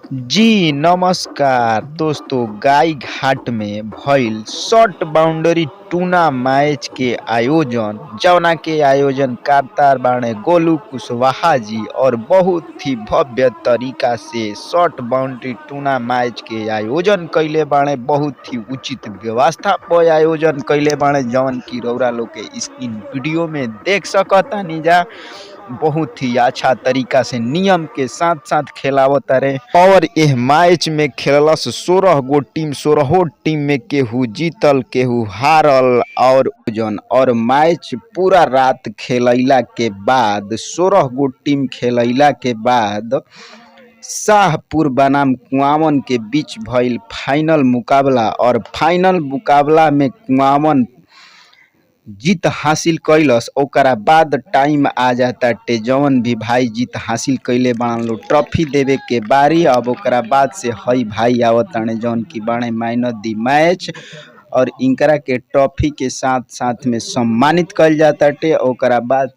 जी नमस्कार दोस्तों। गाई घाट में भइल शॉर्ट बाउंड्री टूर्ना मैच के आयोजन जवना के आयोजन करता बाणे गोलू कुशवाहा जी और बहुत ही भव्य तरीका से शॉर्ट बाउंड्री टूर्ना मैच के आयोजन कैले बाणे। बहुत ही उचित व्यवस्था पर आयोजन कैले बाणे जवन की रौरा लोग के स्क्रीन वीडियो में देख सकतानी जा। बहुत ही अच्छा तरीका से नियम के साथ साथ खेलावत रहे और यह मैच में खेलस 16 गो टीम। 16 टीम में केहू जीतल केहू हारल और मैच पूरा रात खेलैला के बाद 16 गो टीम खेलैला के बाद शाहपुर बनाम कुआवन के बीच भइल फाइनल मुकाबला और फाइनल मुकाबला में कुआवन जीत हासिल कैलस। ओकरा बाद टाइम आ जाता टे जवन भी भाई जीत हासिल कैले बाण लो ट्रॉफी देवे के बारी। अब ओकरा बाद से हई भाई आवताने जवन की बाणे मैन ऑफ द मैच और इनकरा के ट्रॉफी के साथ साथ में सम्मानित कल जाता टे। ओकरा बाद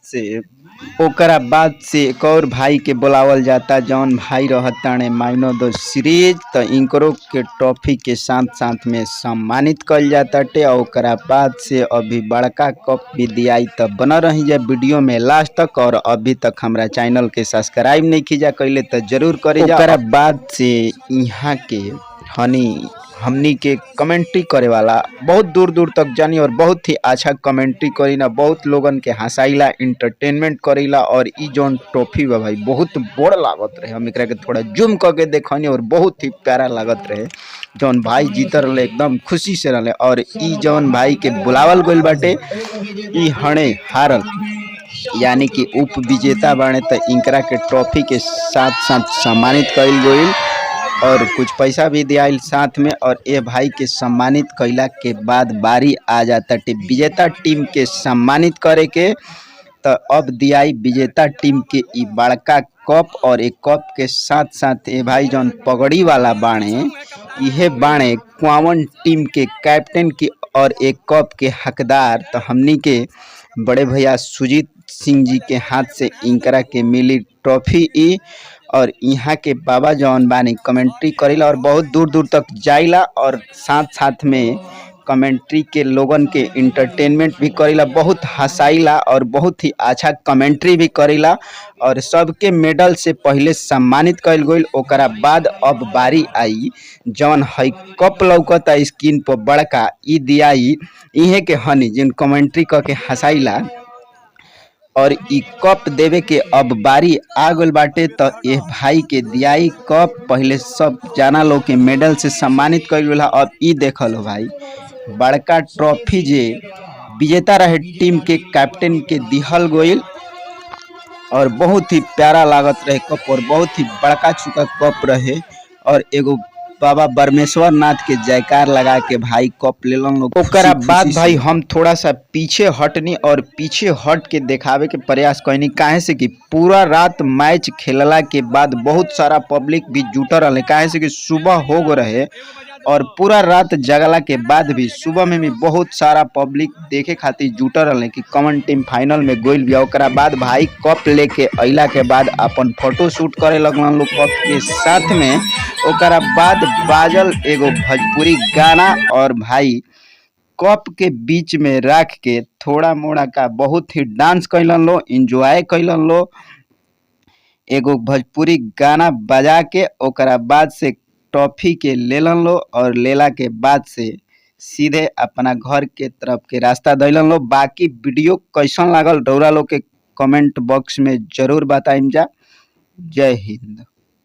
से एक और भाई के बुलावल जाता जौन भाई रहताने मैन ऑफ द सीरीज। तो इनकरो के ट्रॉफी के साथ साथ में सम्मानित कल जाता टे। ओकरा बाद से अभी बड़का कप भी दियाई तो बना रही जाए वीडियो में लास्ट तक। और अभी तक हमारा चैनल के सब्सक्राइब नहीं कीजा कैले तो जरूर करे जा। ओकरा बाद से यहाँ के हमनी के कमेंट्री करे वाला बहुत दूर दूर तक जानी और बहुत ही अच्छा कमेंट्री करीला। बहुत लोगन के हंसाइला इंटरटेनमेंट करीला और ई जौन ट्रॉफी बा भाई बहुत बड़ लागत रहे। हम एकरा के थोड़ा जूम करके देखनी और बहुत ही प्यारा लागत रहे। जौन भाई जीत रहे एकदम खुशी से रहे और ई जौन भाई के बुलावल गइल बाटे ई हणे हारल यानी कि उप विजेता बाणे। तो इनकरा के ट्रॉफी के साथ साथ सम्मानित कइल गइल और कुछ पैसा भी दियाइल साथ में। और ये भाई के सम्मानित कैला के बाद बारी आ जाता टे विजेता टीम के सम्मानित करे के। तो अब दियाई विजेता टीम के ई बड़का कप और एक कप के साथ साथ ये भाई जौन पगड़ी वाला बाणे इहे बाणे कुआवन टीम के कैप्टन की और एक कप के हकदार। तो हमनी के बड़े भैया सुजीत सिंह जी के हाथ से इनकरा के मिली ट्रॉफी ई। और यहाँ के बाबा जौन बानी कमेंट्री करेला और बहुत दूर दूर तक जाइला और साथ साथ में कमेंट्री के लोगन के इंटरटेनमेंट भी करेला। बहुत हंसाइला और बहुत ही अच्छा कमेंट्री भी करेला और सबके मेडल से पहले सम्मानित कइल गइल। ओकरा बाद अब बारी आई जौन हई कप लौकता स्क्रीन पर बड़का ई दियाई इहे के हनी जिन कमेंट्री करके हंसाइला और ई कप देवे के अब बारी आ गइल बाटे। तो ये भाई के दियाई कप पहले सब जाना लोग के मेडल से सम्मानित कइल गइल। अब ई देखल भाई बड़का ट्रॉफी जे विजेता रहे टीम के कैप्टन के दिहल गइल और बहुत ही प्यारा लागत रहे कप और बहुत ही बड़का चुका कप रहे। और एगो बाबा परमेश्वर नाथ के जयकार लगा के भाई कप ले लोग। ओकरा बाद भाई हम थोड़ा सा पीछे हटनी और पीछे हट के दिखावे के प्रयास कईनी काहे से कि पूरा रात मैच खेलला के बाद बहुत सारा पब्लिक भी जुटल रहे। काहे से कि सुबह हो गो रहे और पूरा रात जगला के बाद भी सुबह में भी बहुत सारा पब्लिक देखे खातिर जुटल रहे कि कौन टीम फाइनल में गोइल बिया। ओकरा बाद भाई कप लेके अइला के बाद अपन फोटो शूट करे लगलन लोग कप के साथ में। ओकरा बाद बाजल एगो भोजपुरी गाना और भाई कप के बीच में रख के थोड़ा मोड़ा का बहुत ही डांस कैलन लो एंजॉय कैलन लो। एगो भोजपुरी गाना बजा के ओकरा बाद से टॉफी के लेलन लो और लेला के बाद से सीधे अपना घर के तरफ के रास्ता दैलन लो। बाकी वीडियो कैसन लागल रौरा लोग के कमेंट बॉक्स में जरूर बताइम जा। जय हिंद।